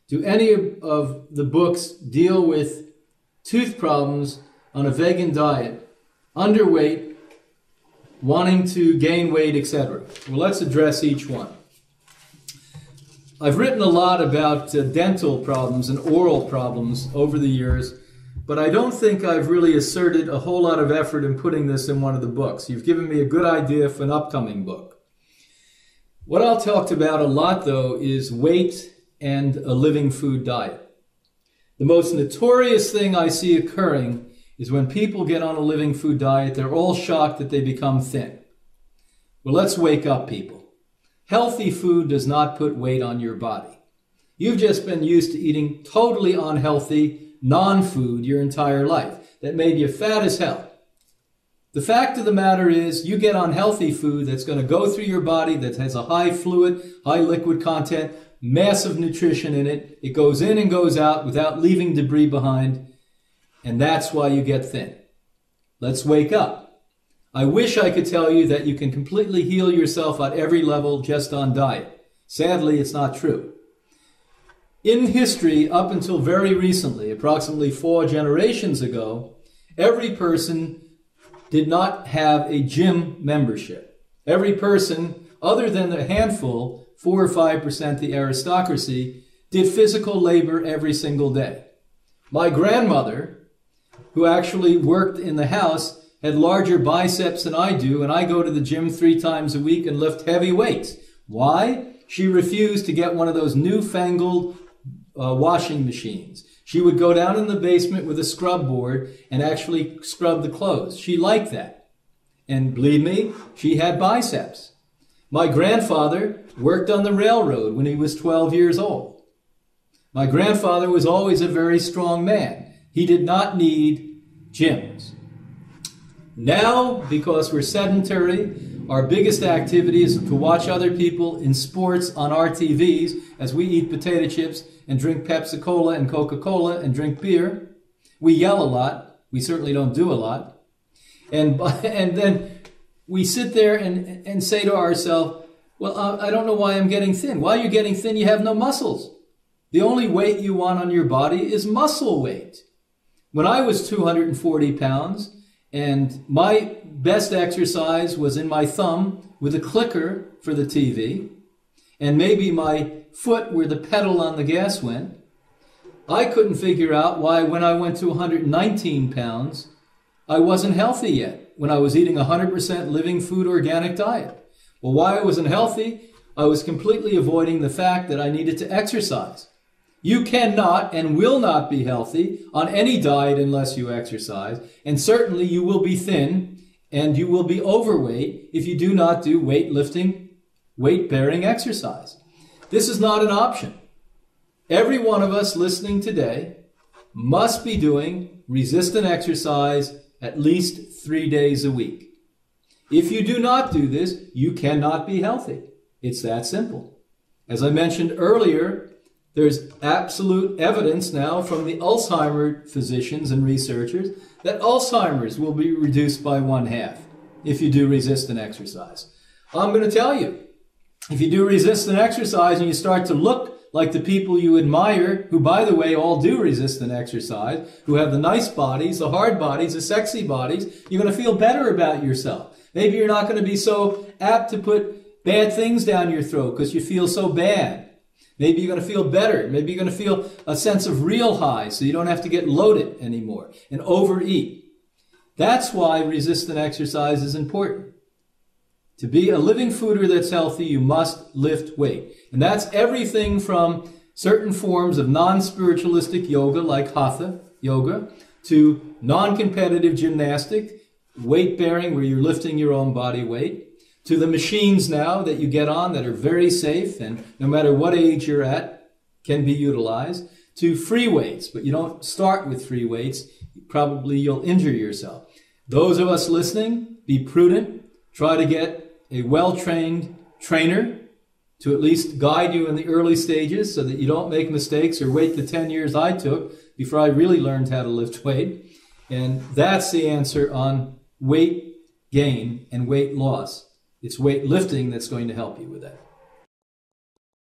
do any of the books deal with tooth problems on a vegan diet, underweight, wanting to gain weight, etc.? Well, let's address each one. I've written a lot about dental problems and oral problems over the years, but I don't think I've really asserted a whole lot of effort in putting this in one of the books. You've given me a good idea for an upcoming book. What I'll talk about a lot, though, is weight and a living food diet. The most notorious thing I see occurring is when people get on a living food diet, they're all shocked that they become thin. Well, let's wake up, people. Healthy food does not put weight on your body. You've just been used to eating totally unhealthy non-food your entire life that made you fat as hell. The fact of the matter is you get on healthy food that's going to go through your body, that has a high fluid, high liquid content, massive nutrition in it. It goes in and goes out without leaving debris behind, and that's why you get thin. Let's wake up. I wish I could tell you that you can completely heal yourself at every level just on diet. Sadly, it's not true. In history, up until very recently, approximately 4 generations ago, every person did not have a gym membership. Every person, other than a handful, 4 or 5%, the aristocracy, did physical labor every single day. My grandmother, who actually worked in the house, had larger biceps than I do, and I go to the gym 3 times a week and lift heavy weights. Why? She refused to get one of those newfangled washing machines. She would go down in the basement with a scrub board and actually scrub the clothes. She liked that. And believe me, she had biceps. My grandfather worked on the railroad when he was 12 years old. My grandfather was always a very strong man. He did not need gyms. Now, because we're sedentary, our biggest activity is to watch other people in sports on our TVs as we eat potato chips and drink Pepsi-Cola and Coca-Cola and drink beer. We yell a lot. We certainly don't do a lot. And then we sit there and say to ourselves, well, I don't know why I'm getting thin. Why are you getting thin? You have no muscles. The only weight you want on your body is muscle weight. When I was 240 pounds, and my best exercise was in my thumb with a clicker for the TV, and maybe my foot where the pedal on the gas went, I couldn't figure out why when I went to 119 pounds, I wasn't healthy yet, when I was eating 100% living food organic diet. Well, why I wasn't healthy? I was completely avoiding the fact that I needed to exercise. You cannot and will not be healthy on any diet unless you exercise, and certainly you will be thin and you will be overweight if you do not do weightlifting, weight-bearing exercise. This is not an option. Every one of us listening today must be doing resistant exercise at least 3 days a week. If you do not do this, you cannot be healthy. It's that simple. As I mentioned earlier, there's absolute evidence now from the Alzheimer physicians and researchers that Alzheimer's will be reduced by 1/2 if you do resistant exercise. I'm going to tell you, if you do resistant exercise and you start to look like the people you admire, who, by the way, all do resistant exercise, who have the nice bodies, the hard bodies, the sexy bodies, you're going to feel better about yourself. Maybe you're not going to be so apt to put bad things down your throat because you feel so bad. Maybe you're going to feel better. Maybe you're going to feel a sense of real high so you don't have to get loaded anymore and overeat. That's why resistant exercise is important. To be a living fooder that's healthy, you must lift weight. And that's everything from certain forms of non-spiritualistic yoga like hatha yoga to non-competitive gymnastic, weight-bearing where you're lifting your own body weight, to the machines now that you get on that are very safe and no matter what age you're at can be utilized, to free weights. But you don't start with free weights. Probably you'll injure yourself. Those of us listening, be prudent. Try to get a well-trained trainer to at least guide you in the early stages so that you don't make mistakes or wait the 10 years I took before I really learned how to lift weight. And that's the answer on weight gain and weight loss. It's weightlifting that's going to help you with that.